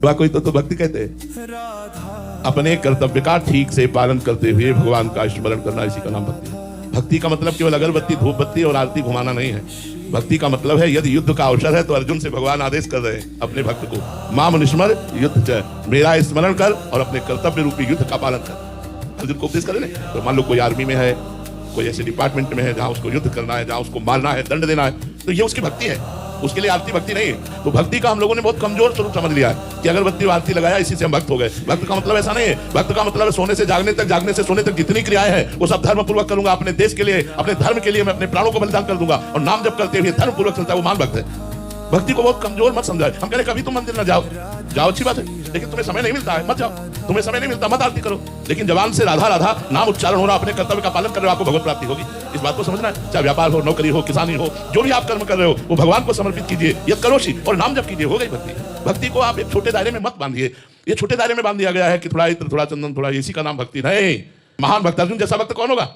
कोई तो भक्ति कहते हैं। अपने कर्तव्य का ठीक से पालन करते हुए भगवान का स्मरण करना, इसी का नाम भक्ति है। भक्ति का मतलब केवल अगरबत्ती, धूप बत्ती और आरती घुमाना नहीं है। भक्ति का मतलब है यदि युद्ध का अवसर है तो अर्जुन से भगवान आदेश कर रहे हैं अपने भक्त को, माम निस्मर युद्ध च, मेरा स्मरण कर और अपने कर्तव्य रूपी युद्ध का पालन कर। अर्जुन को उपदेश करें। तो मान लो कोई आर्मी में है, कोई ऐसे डिपार्टमेंट में है जहां उसको युद्ध करना है, जहां उसको मारना है, दंड देना है, तो ये उसकी भक्ति है। उसके लिए आरती भक्ति नहीं है। तो भक्ति का हम लोगों ने बहुत कमजोर स्वरूप समझ लिया है कि अगरबत्ती आरती लगाया इसी से हम भक्त हो गए। भक्त का मतलब ऐसा नहीं है। भक्त का मतलब है सोने से जागने तक, जागने से सोने तक जितनी क्रियाएं हैं वो सब धर्म पूर्वक करूंगा। अपने देश के लिए, अपने धर्म के लिए मैं अपने प्राणों को बलिदान कर दूंगा और नाम जप करते हुए धर्म पूर्वक चलता है, वो मान भक्त है। भक्ति को बहुत कमजोर मत समझाए। हम कह रहे कभी तुम मंदिर ना जाओ, जाओ अच्छी बात है, लेकिन तुम्हें समय नहीं मिलता है मत जाओ। तुम्हें समय नहीं मिलता मत आरती करो, लेकिन जवान से राधा राधा नाम उच्चारण हो रहा, अपने कर्तव्य का पालन कर रहे हो, आपको भगवत प्राप्ति होगी। इस बात को समझना है। चाहे व्यापार हो, नौकरी हो, किसानी हो, जो भी आप कर्म कर रहे हो वो भगवान को समर्पित कीजिए, यद करोषि और नाम जप कीजिए, हो गई भक्ति। भक्ति को आप एक छोटे दायरे में मत बांधिए। ये छोटे दायरे में बांध दिया गया है कि थोड़ा इत्र, थोड़ा चंदन, थोड़ा इसी का नाम भक्ति नहीं। महान भक्त अर्जुन जैसा भक्त कौन होगा?